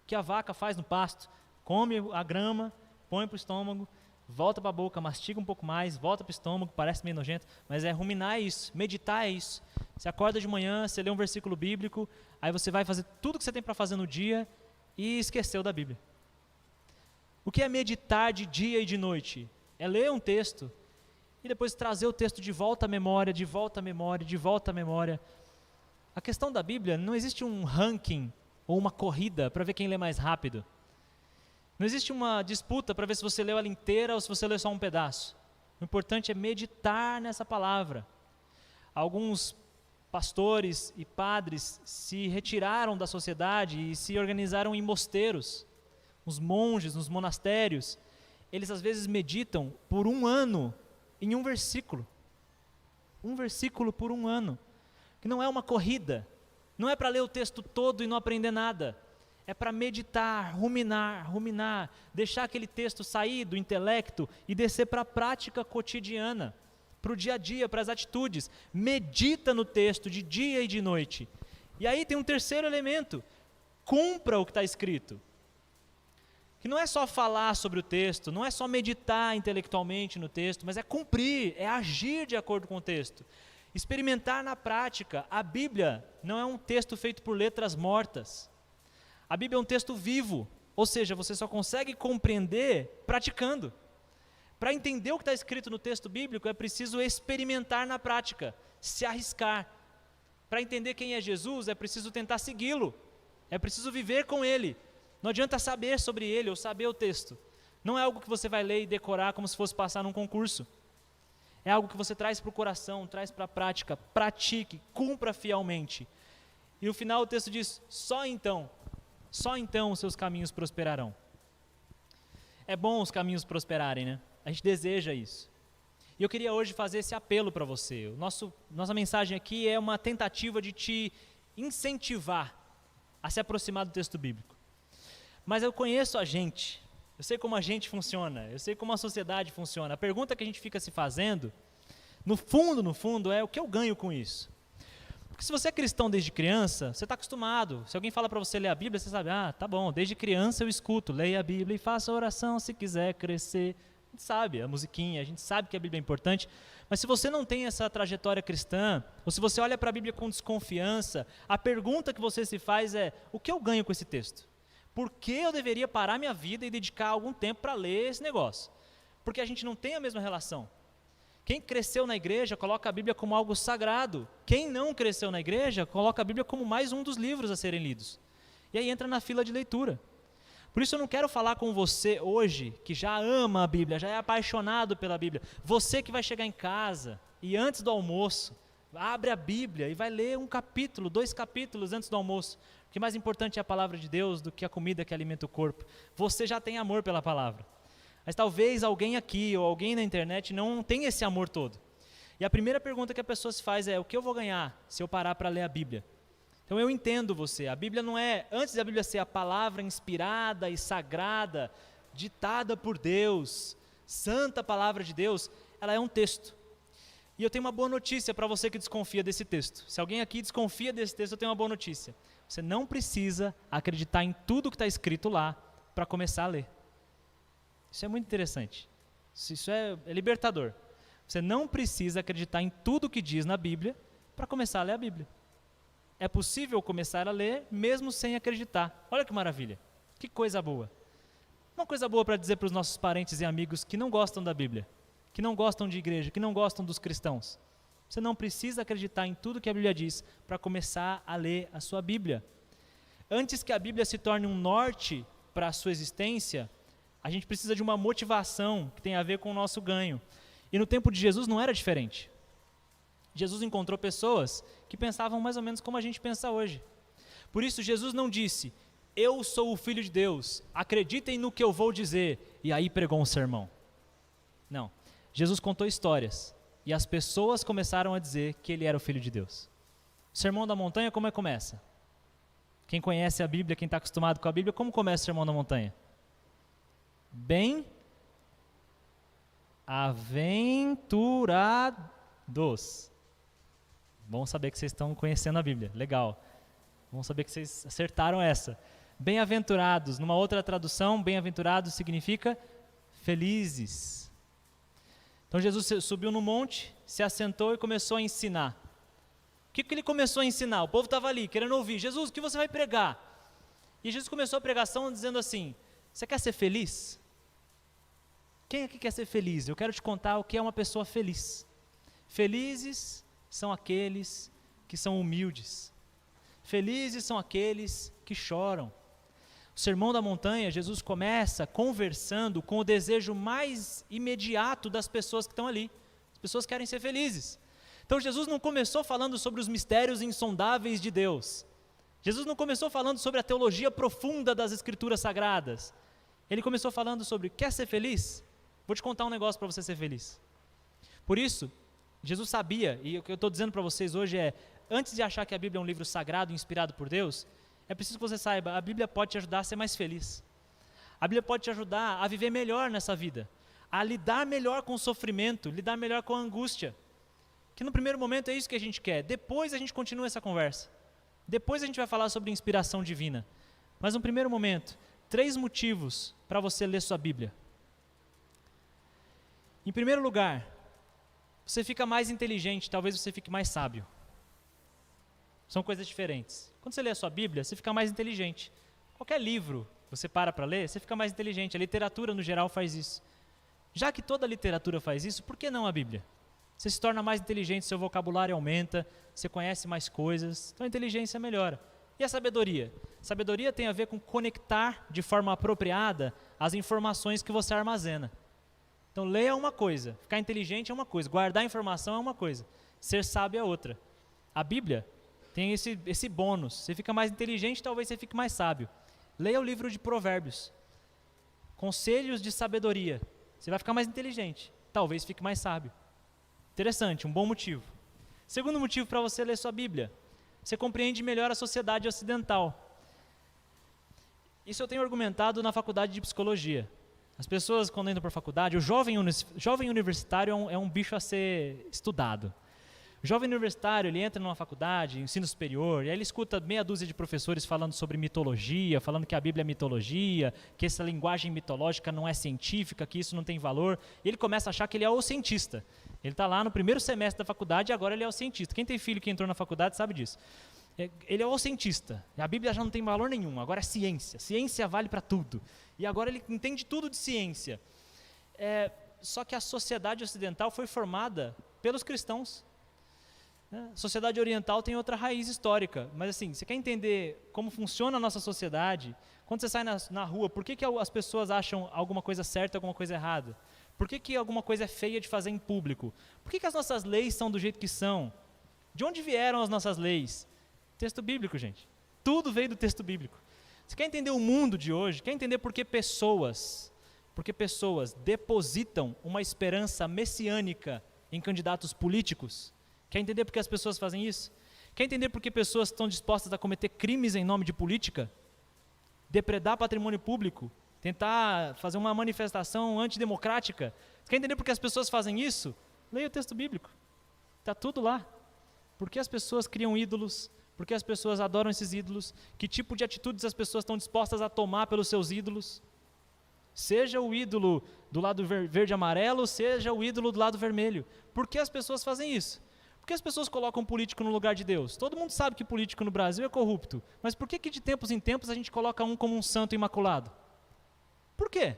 que a vaca faz no pasto. Come a grama, põe para o estômago, volta para a boca, mastiga um pouco mais, volta para o estômago, parece meio nojento, mas é ruminar é isso, meditar é isso. Você acorda de manhã, você lê um versículo bíblico, aí você vai fazer tudo o que você tem para fazer no dia e esqueceu da Bíblia. O que é meditar de dia e de noite? É ler um texto e depois trazer o texto de volta à memória, de volta à memória, de volta à memória. A questão da Bíblia, não existe um ranking ou uma corrida para ver quem lê mais rápido. Não existe uma disputa para ver se você leu ela inteira ou se você leu só um pedaço. O importante é meditar nessa palavra. Alguns pastores e padres se retiraram da sociedade e se organizaram em mosteiros. Os monges, nos monastérios, eles às vezes meditam por 1 ano em um versículo. Um versículo por 1 ano. Que não é uma corrida. Não é para ler o texto todo e não aprender nada. É para meditar, ruminar, deixar aquele texto sair do intelecto e descer para a prática cotidiana, para o dia a dia, para as atitudes. Medita no texto de dia e de noite. E aí tem um terceiro elemento. Cumpra o que está escrito. Que não é só falar sobre o texto, não é só meditar intelectualmente no texto, mas é cumprir, é agir de acordo com o texto. Experimentar na prática. A Bíblia não é um texto feito por letras mortas. A Bíblia é um texto vivo, ou seja, você só consegue compreender praticando. Para entender o que está escrito no texto bíblico, é preciso experimentar na prática, se arriscar. Para entender quem é Jesus, é preciso tentar segui-lo, é preciso viver com ele. Não adianta saber sobre ele ou saber o texto. Não é algo que você vai ler e decorar como se fosse passar num concurso. É algo que você traz para o coração, traz para a prática, pratique, cumpra fielmente. E no final o texto diz, só então os seus caminhos prosperarão. É bom os caminhos prosperarem, né? A gente deseja isso. E eu queria hoje fazer esse apelo para você. Nossa mensagem aqui é uma tentativa de te incentivar a se aproximar do texto bíblico. Mas eu conheço a gente, eu sei como a gente funciona, eu sei como a sociedade funciona. A pergunta que a gente fica se fazendo, no fundo, é o que eu ganho com isso? Porque se você é cristão desde criança, você está acostumado. Se alguém fala para você ler a Bíblia, você sabe, tá bom, desde criança eu escuto, leia a Bíblia e faça oração se quiser crescer. A gente sabe a musiquinha, a gente sabe que a Bíblia é importante, mas se você não tem essa trajetória cristã, ou se você olha para a Bíblia com desconfiança, a pergunta que você se faz é, o que eu ganho com esse texto? Por que eu deveria parar minha vida e dedicar algum tempo para ler esse negócio? Porque a gente não tem a mesma relação. Quem cresceu na igreja coloca a Bíblia como algo sagrado. Quem não cresceu na igreja coloca a Bíblia como mais um dos livros a serem lidos. E aí entra na fila de leitura. Por isso eu não quero falar com você hoje, que já ama a Bíblia, já é apaixonado pela Bíblia. Você que vai chegar em casa e antes do almoço, abre a Bíblia e vai ler 1 capítulo, 2 capítulos antes do almoço. Porque mais importante é a palavra de Deus do que a comida que alimenta o corpo. Você já tem amor pela palavra. Mas talvez alguém aqui ou alguém na internet não tenha esse amor todo. E a primeira pergunta que a pessoa se faz é, o que eu vou ganhar se eu parar para ler a Bíblia? Então eu entendo você, a Bíblia não é, antes da Bíblia ser a palavra inspirada e sagrada, ditada por Deus, santa palavra de Deus, ela é um texto. E eu tenho uma boa notícia para você que desconfia desse texto. Se alguém aqui desconfia desse texto, eu tenho uma boa notícia. Você não precisa acreditar em tudo que está escrito lá para começar a ler. Isso é muito interessante. Isso é libertador. Você não precisa acreditar em tudo que diz na Bíblia para começar a ler a Bíblia. É possível começar a ler mesmo sem acreditar. Olha que maravilha. Que coisa boa. Uma coisa boa para dizer para os nossos parentes e amigos que não gostam da Bíblia, que não gostam de igreja, que não gostam dos cristãos. Você não precisa acreditar em tudo que a Bíblia diz para começar a ler a sua Bíblia. Antes que a Bíblia se torne um norte para a sua existência, a gente precisa de uma motivação que tem a ver com o nosso ganho. E no tempo de Jesus não era diferente. Jesus encontrou pessoas que pensavam mais ou menos como a gente pensa hoje. Por isso Jesus não disse, eu sou o Filho de Deus, acreditem no que eu vou dizer, e aí pregou um sermão. Não, Jesus contou histórias, e as pessoas começaram a dizer que ele era o Filho de Deus. O Sermão da Montanha, como é que começa? Quem conhece a Bíblia, quem está acostumado com a Bíblia, como começa o Sermão da Montanha? Bem-aventurados. Bom saber que vocês estão conhecendo a Bíblia, legal. Bom saber que vocês acertaram essa. Bem-aventurados, numa outra tradução, bem-aventurados significa felizes. Então Jesus subiu no monte, se assentou e começou a ensinar. O que ele começou a ensinar? O povo estava ali, querendo ouvir. Jesus, o que você vai pregar? E Jesus começou a pregação dizendo assim, você quer ser feliz? Quem aqui quer ser feliz? Eu quero te contar o que é uma pessoa feliz. Felizes são aqueles que são humildes. Felizes são aqueles que choram. O Sermão da Montanha, Jesus começa conversando com o desejo mais imediato das pessoas que estão ali. As pessoas querem ser felizes. Então Jesus não começou falando sobre os mistérios insondáveis de Deus. Jesus não começou falando sobre a teologia profunda das Escrituras Sagradas. Ele começou falando sobre, quer ser feliz? Vou te contar um negócio para você ser feliz. Por isso, Jesus sabia, e o que eu estou dizendo para vocês hoje é, antes de achar que a Bíblia é um livro sagrado, inspirado por Deus, é preciso que você saiba, a Bíblia pode te ajudar a ser mais feliz. A Bíblia pode te ajudar a viver melhor nessa vida, a lidar melhor com o sofrimento, lidar melhor com a angústia. Que no primeiro momento é isso que a gente quer, depois a gente continua essa conversa. Depois a gente vai falar sobre inspiração divina. Mas no primeiro momento, 3 motivos para você ler sua Bíblia. Em primeiro lugar, você fica mais inteligente, talvez você fique mais sábio. São coisas diferentes. Quando você lê a sua Bíblia, você fica mais inteligente. Qualquer livro você para ler, você fica mais inteligente. A literatura, no geral, faz isso. Já que toda literatura faz isso, por que não a Bíblia? Você se torna mais inteligente, seu vocabulário aumenta, você conhece mais coisas, então a inteligência melhora. E a sabedoria? Sabedoria tem a ver com conectar de forma apropriada as informações que você armazena. Então, ler é uma coisa, ficar inteligente é uma coisa, guardar informação é uma coisa, ser sábio é outra. A Bíblia tem esse bônus, você fica mais inteligente, talvez você fique mais sábio. Leia o livro de Provérbios, conselhos de sabedoria, você vai ficar mais inteligente, talvez fique mais sábio. Interessante, um bom motivo. Segundo motivo para você ler sua Bíblia, você compreende melhor a sociedade ocidental. Isso eu tenho argumentado na faculdade de psicologia. As pessoas, quando entram para a faculdade, o jovem universitário é um bicho a ser estudado. O jovem universitário, ele entra numa faculdade, ensino superior, e aí ele escuta meia dúzia de professores falando sobre mitologia, falando que a Bíblia é mitologia, que essa linguagem mitológica não é científica, que isso não tem valor, e ele começa a achar que ele é o cientista. Ele está lá no primeiro semestre da faculdade e agora ele é o cientista. Quem tem filho que entrou na faculdade sabe disso. Ele é o cientista. A Bíblia já não tem valor nenhum, agora é ciência. Ciência vale para tudo. E agora ele entende tudo de ciência. Só que a sociedade ocidental foi formada pelos cristãos. A sociedade oriental tem outra raiz histórica, mas assim, você quer entender como funciona a nossa sociedade? Quando você sai na rua, por que as pessoas acham alguma coisa certa e alguma coisa errada? Por que alguma coisa é feia de fazer em público? Por que as nossas leis são do jeito que são? De onde vieram as nossas leis? Texto bíblico, gente. Tudo veio do texto bíblico. Você quer entender o mundo de hoje? Quer entender por que pessoas depositam uma esperança messiânica em candidatos políticos? Quer entender por que as pessoas fazem isso? Quer entender por que pessoas estão dispostas a cometer crimes em nome de política? Depredar patrimônio público? Tentar fazer uma manifestação antidemocrática? Quer entender por que as pessoas fazem isso? Leia o texto bíblico. Está tudo lá. Por que as pessoas criam ídolos? Por que as pessoas adoram esses ídolos? Que tipo de atitudes as pessoas estão dispostas a tomar pelos seus ídolos? Seja o ídolo do lado verde e amarelo, seja o ídolo do lado vermelho. Por que as pessoas fazem isso? Por que as pessoas colocam político no lugar de Deus? Todo mundo sabe que político no Brasil é corrupto, mas por que de tempos em tempos a gente coloca um como um santo imaculado? Por quê?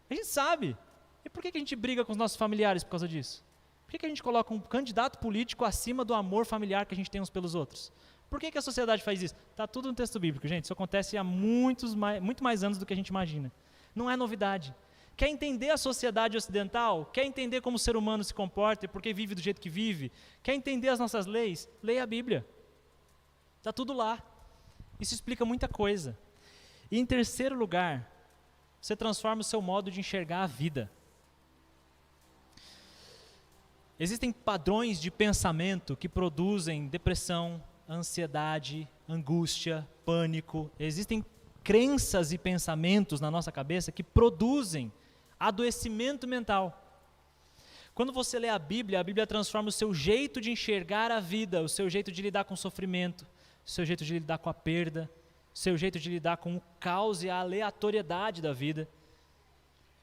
A gente sabe. E por que a gente briga com os nossos familiares por causa disso? Por que a gente coloca um candidato político acima do amor familiar que a gente tem uns pelos outros? Por que a sociedade faz isso? Está tudo no texto bíblico, gente. Isso acontece há muito mais anos do que a gente imagina. Não é novidade. Quer entender a sociedade ocidental? Quer entender como o ser humano se comporta e por que vive do jeito que vive? Quer entender as nossas leis? Leia a Bíblia. Está tudo lá. Isso explica muita coisa. E em terceiro lugar, você transforma o seu modo de enxergar a vida. Existem padrões de pensamento que produzem depressão, ansiedade, angústia, pânico. Existem crenças e pensamentos na nossa cabeça que produzem adoecimento mental. Quando você lê a Bíblia transforma o seu jeito de enxergar a vida, o seu jeito de lidar com o sofrimento, o seu jeito de lidar com a perda, o seu jeito de lidar com o caos e a aleatoriedade da vida.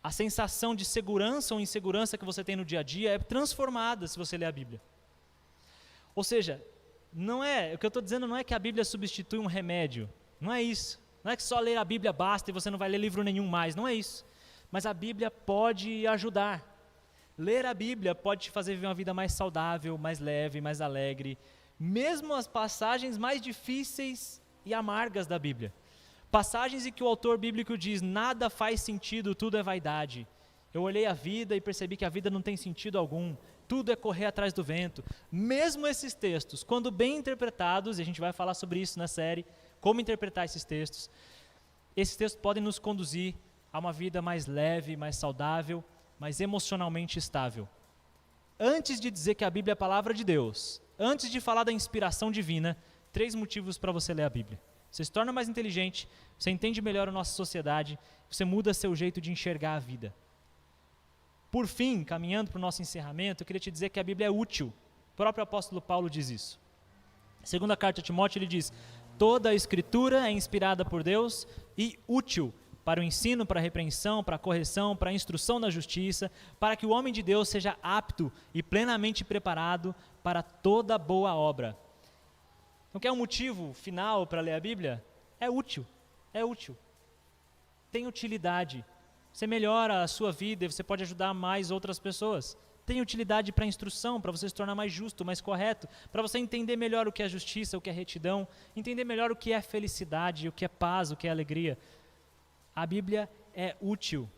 A sensação de segurança ou insegurança que você tem no dia a dia é transformada se você ler a Bíblia. Ou seja, o que eu estou dizendo não é que a Bíblia substitui um remédio, não é isso. Não é que só ler a Bíblia basta e você não vai ler livro nenhum mais, não é isso. Mas a Bíblia pode ajudar. Ler a Bíblia pode te fazer viver uma vida mais saudável, mais leve, mais alegre. Mesmo as passagens mais difíceis e amargas da Bíblia. Passagens em que o autor bíblico diz, nada faz sentido, tudo é vaidade. Eu olhei a vida e percebi que a vida não tem sentido algum. Tudo é correr atrás do vento. Mesmo esses textos, quando bem interpretados, e a gente vai falar sobre isso na série, como interpretar esses textos podem nos conduzir a uma vida mais leve, mais saudável, mais emocionalmente estável. Antes de dizer que a Bíblia é a palavra de Deus, antes de falar da inspiração divina, 3 motivos para você ler a Bíblia. Você se torna mais inteligente, você entende melhor a nossa sociedade, você muda seu jeito de enxergar a vida. Por fim, caminhando para o nosso encerramento, eu queria te dizer que a Bíblia é útil. O próprio apóstolo Paulo diz isso. Segunda carta a Timóteo, ele diz, toda a Escritura é inspirada por Deus e útil para o ensino, para a repreensão, para a correção, para a instrução na justiça, para que o homem de Deus seja apto e plenamente preparado para toda boa obra. Então, quer um motivo final para ler a Bíblia? É útil, tem utilidade. Você melhora a sua vida e você pode ajudar mais outras pessoas. Tem utilidade para a instrução, para você se tornar mais justo, mais correto, para você entender melhor o que é justiça, o que é retidão, entender melhor o que é felicidade, o que é paz, o que é alegria. A Bíblia é útil.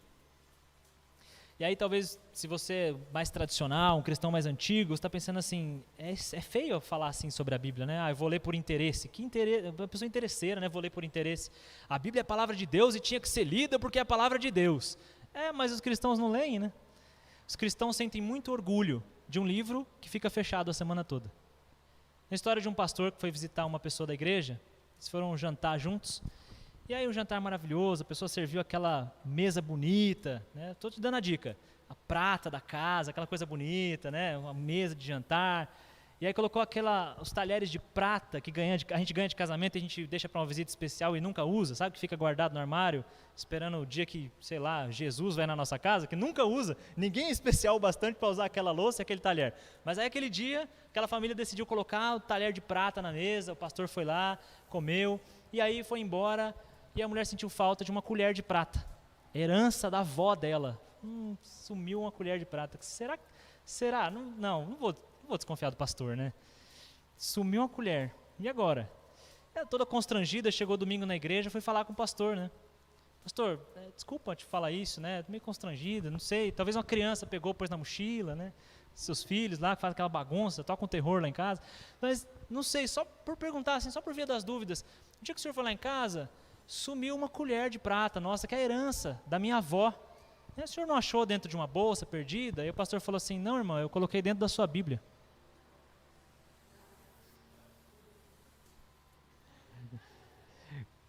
E aí talvez, se você é mais tradicional, um cristão mais antigo, você está pensando assim, é feio eu falar assim sobre a Bíblia, né? Eu vou ler por interesse. Que interesse? Uma pessoa interesseira, né? Vou ler por interesse. A Bíblia é a palavra de Deus e tinha que ser lida porque é a palavra de Deus. Mas os cristãos não leem, né? Os cristãos sentem muito orgulho de um livro que fica fechado a semana toda. A história de um pastor que foi visitar uma pessoa da igreja, eles foram jantar juntos, e aí um jantar maravilhoso, a pessoa serviu aquela mesa bonita, né? Estou te dando a dica, a prata da casa, aquela coisa bonita, né? Uma mesa de jantar, e aí colocou os talheres de prata que a gente ganha de casamento e a gente deixa para uma visita especial e nunca usa, sabe? Que fica guardado no armário, esperando o dia que, sei lá, Jesus vai na nossa casa, que nunca usa, ninguém é especial o bastante para usar aquela louça e aquele talher. Mas aí aquele dia, aquela família decidiu colocar o talher de prata na mesa, o pastor foi lá, comeu, e aí foi embora, e a mulher sentiu falta de uma colher de prata, herança da avó dela. Sumiu uma colher de prata. Será? Não vou desconfiar do pastor, né? Sumiu uma colher. E agora? Ela toda constrangida, chegou domingo na igreja, foi falar com o pastor, né? Pastor, desculpa te falar isso, né? Tô meio constrangida, não sei. Talvez uma criança pegou, pôs na mochila, né? Seus filhos lá, que fazem aquela bagunça, tocam terror lá em casa. Mas, não sei, só por perguntar, assim, só por via das dúvidas. No dia que o senhor foi lá em casa, sumiu uma colher de prata, nossa, que é a herança da minha avó. O senhor não achou dentro de uma bolsa perdida? E o pastor falou assim, não, irmã, eu coloquei dentro da sua Bíblia.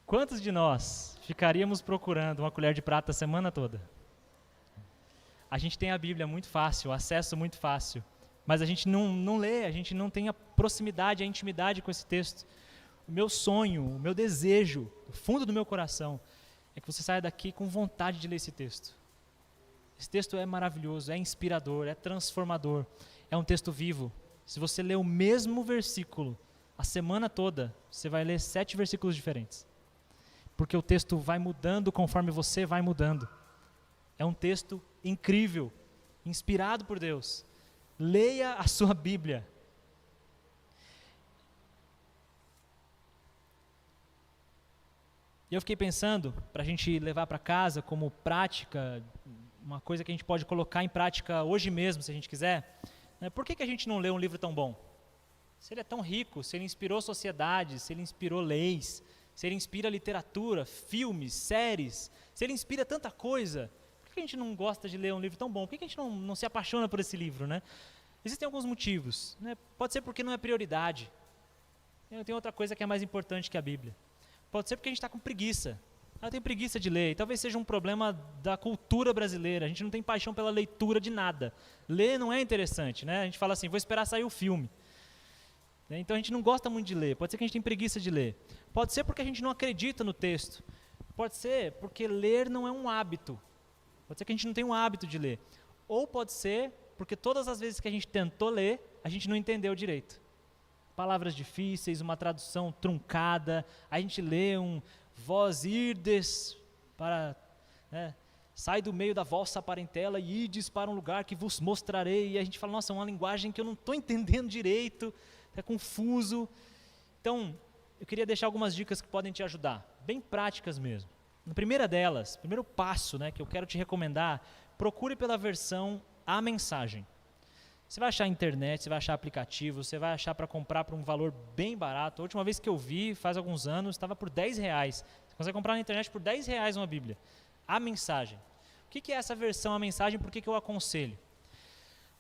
Quantos de nós ficaríamos procurando uma colher de prata a semana toda? A gente tem a Bíblia muito fácil, o acesso muito fácil, mas a gente não lê, a gente não tem a proximidade, a intimidade com esse texto. O meu sonho, o meu desejo, o fundo do meu coração, é que você saia daqui com vontade de ler esse texto. Esse texto é maravilhoso, é inspirador, é transformador, é um texto vivo. Se você ler o mesmo versículo a semana toda, você vai ler 7 versículos diferentes. Porque o texto vai mudando conforme você vai mudando. É um texto incrível, inspirado por Deus. Leia a sua Bíblia. E eu fiquei pensando, para a gente levar para casa como prática, uma coisa que a gente pode colocar em prática hoje mesmo, se a gente quiser, né? Por que a gente não lê um livro tão bom? Se ele é tão rico, se ele inspirou sociedades, se ele inspirou leis, se ele inspira literatura, filmes, séries, se ele inspira tanta coisa, por que a gente não gosta de ler um livro tão bom? Por que a gente não se apaixona por esse livro, né? Existem alguns motivos, né? Pode ser porque não é prioridade. Tem outra coisa que é mais importante que a Bíblia. Pode ser porque a gente está com preguiça. Eu tenho preguiça de ler. E talvez seja um problema da cultura brasileira. A gente não tem paixão pela leitura de nada. Ler não é interessante, né? A gente fala assim, vou esperar sair o filme. Então a gente não gosta muito de ler. Pode ser que a gente tenha preguiça de ler. Pode ser porque a gente não acredita no texto. Pode ser porque ler não é um hábito. Pode ser que a gente não tenha um hábito de ler. Ou pode ser porque todas as vezes que a gente tentou ler, a gente não entendeu direito. Palavras difíceis, uma tradução truncada, a gente lê um vós irdes para, né, sai do meio da vossa parentela e ides para um lugar que vos mostrarei, e a gente fala, nossa, é uma linguagem que eu não estou entendendo direito, é confuso. Então, eu queria deixar algumas dicas que podem te ajudar, bem práticas mesmo. Na primeira delas, primeiro passo, né, que eu quero te recomendar, procure pela versão A Mensagem. Você vai achar internet, você vai achar aplicativo, você vai achar para comprar por um valor bem barato. A última vez que eu vi, faz alguns anos, estava por R$10. Você consegue comprar na internet por R$10 uma Bíblia. A Mensagem. O que é essa versão A Mensagem? Por que eu aconselho?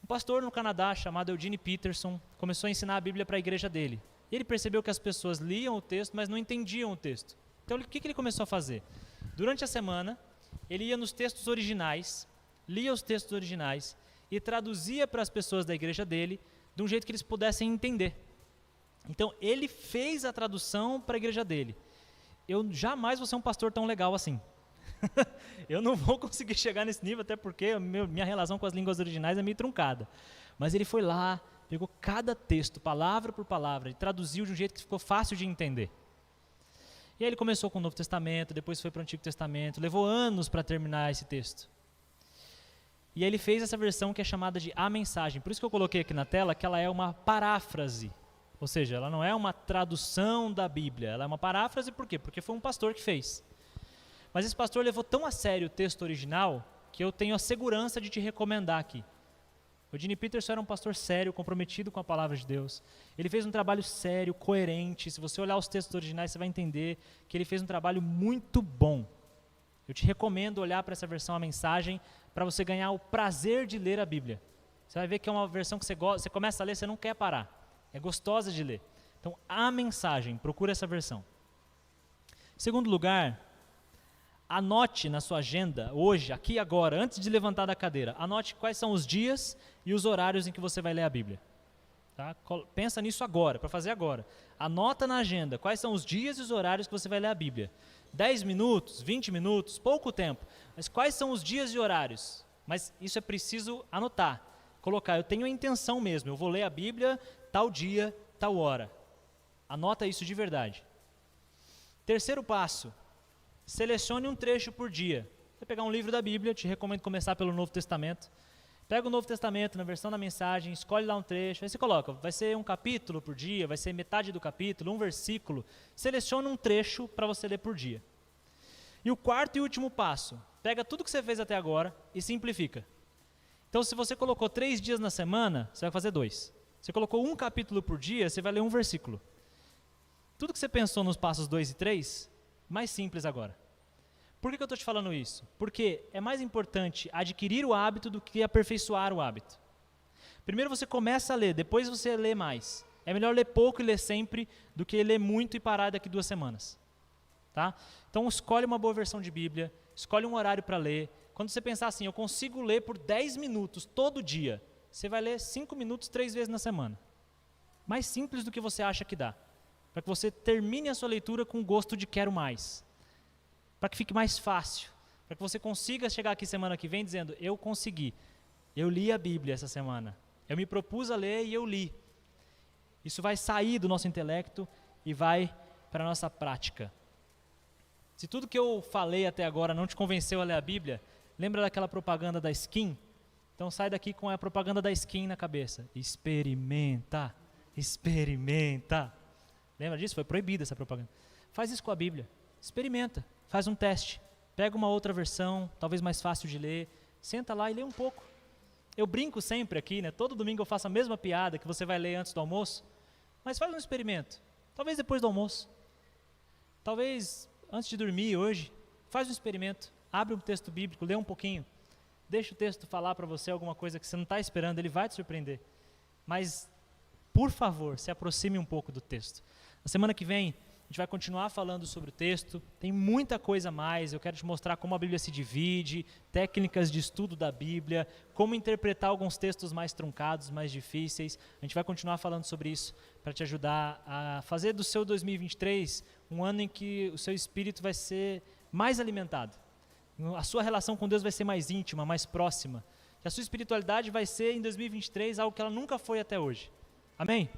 Um pastor no Canadá chamado Eugene Peterson começou a ensinar a Bíblia para a igreja dele. E ele percebeu que as pessoas liam o texto, mas não entendiam o texto. Então o que ele começou a fazer? Durante a semana, ele ia nos textos originais, lia os textos originais, e traduzia para as pessoas da igreja dele de um jeito que eles pudessem entender. Então, ele fez a tradução para a igreja dele. Eu jamais vou ser um pastor tão legal assim. Eu não vou conseguir chegar nesse nível, até porque minha relação com as línguas originais é meio truncada. Mas ele foi lá, pegou cada texto, palavra por palavra, e traduziu de um jeito que ficou fácil de entender. E aí ele começou com o Novo Testamento, depois foi para o Antigo Testamento, levou anos para terminar esse texto. E aí ele fez essa versão que é chamada de A Mensagem. Por isso que eu coloquei aqui na tela que ela é uma paráfrase. Ou seja, ela não é uma tradução da Bíblia. Ela é uma paráfrase por quê? Porque foi um pastor que fez. Mas esse pastor levou tão a sério o texto original que eu tenho a segurança de te recomendar aqui. O Eugene Peterson era um pastor sério, comprometido com a palavra de Deus. Ele fez um trabalho sério, coerente. Se você olhar os textos originais, você vai entender que ele fez um trabalho muito bom. Eu te recomendo olhar para essa versão A Mensagem para você ganhar o prazer de ler a Bíblia. Você vai ver que é uma versão que você começa a ler, você não quer parar. É gostosa de ler. Então, A Mensagem, procura essa versão. Em segundo lugar, anote na sua agenda, hoje, aqui e agora, antes de levantar da cadeira, anote quais são os dias e os horários em que você vai ler a Bíblia. Tá? Pensa nisso agora, para fazer agora. Anota na agenda quais são os dias e os horários que você vai ler a Bíblia. 10 minutos, 20 minutos, pouco tempo. Mas quais são os dias e horários? Mas isso é preciso anotar, colocar. Eu tenho a intenção mesmo, eu vou ler a Bíblia tal dia, tal hora. Anota isso de verdade. Terceiro passo, selecione um trecho por dia. Você pegar um livro da Bíblia, te recomendo começar pelo Novo Testamento. Pega o Novo Testamento, na versão da Mensagem, escolhe lá um trecho, aí você coloca, vai ser um capítulo por dia, vai ser metade do capítulo, um versículo. Seleciona um trecho para você ler por dia. E o quarto e último passo, pega tudo que você fez até agora e simplifica. Então, se você colocou 3 dias na semana, você vai fazer 2. Você colocou um capítulo por dia, você vai ler um versículo. Tudo que você pensou nos passos 2 e 3, mais simples agora. Por que eu estou te falando isso? Porque é mais importante adquirir o hábito do que aperfeiçoar o hábito. Primeiro você começa a ler, depois você lê mais. É melhor ler pouco e ler sempre do que ler muito e parar daqui 2 semanas. Tá? Então escolhe uma boa versão de Bíblia, escolhe um horário para ler. Quando você pensar assim, eu consigo ler por 10 minutos todo dia, você vai ler 5 minutos 3 vezes na semana. Mais simples do que você acha que dá. Para que você termine a sua leitura com gosto de quero mais. para que fique mais fácil, para que você consiga chegar aqui semana que vem dizendo, eu consegui, eu li a Bíblia essa semana, eu me propus a ler e eu li. Isso vai sair do nosso intelecto e vai para a nossa prática. Se tudo que eu falei até agora não te convenceu a ler a Bíblia, lembra daquela propaganda da Skin? Então sai daqui com a propaganda da Skin na cabeça. Experimenta, experimenta. Lembra disso? Foi proibida essa propaganda. Faz isso com a Bíblia. Experimenta, faz um teste. Pega uma outra versão, talvez mais fácil de ler. Senta lá e lê um pouco. Eu brinco sempre aqui, né? Todo domingo eu faço a mesma piada que você vai ler antes do almoço. Mas faz um experimento. Talvez depois do almoço. Talvez antes de dormir hoje. Faz um experimento. Abre um texto bíblico, lê um pouquinho. Deixa o texto falar para você alguma coisa que você não está esperando. Ele vai te surpreender. Mas, por favor, se aproxime um pouco do texto. Na semana que vem, a gente vai continuar falando sobre o texto. Tem muita coisa a mais. Eu quero te mostrar como a Bíblia se divide, técnicas de estudo da Bíblia, como interpretar alguns textos mais truncados, mais difíceis. A gente vai continuar falando sobre isso para te ajudar a fazer do seu 2023 um ano em que o seu espírito vai ser mais alimentado. A sua relação com Deus vai ser mais íntima, mais próxima. Que a sua espiritualidade vai ser em 2023 algo que ela nunca foi até hoje. Amém?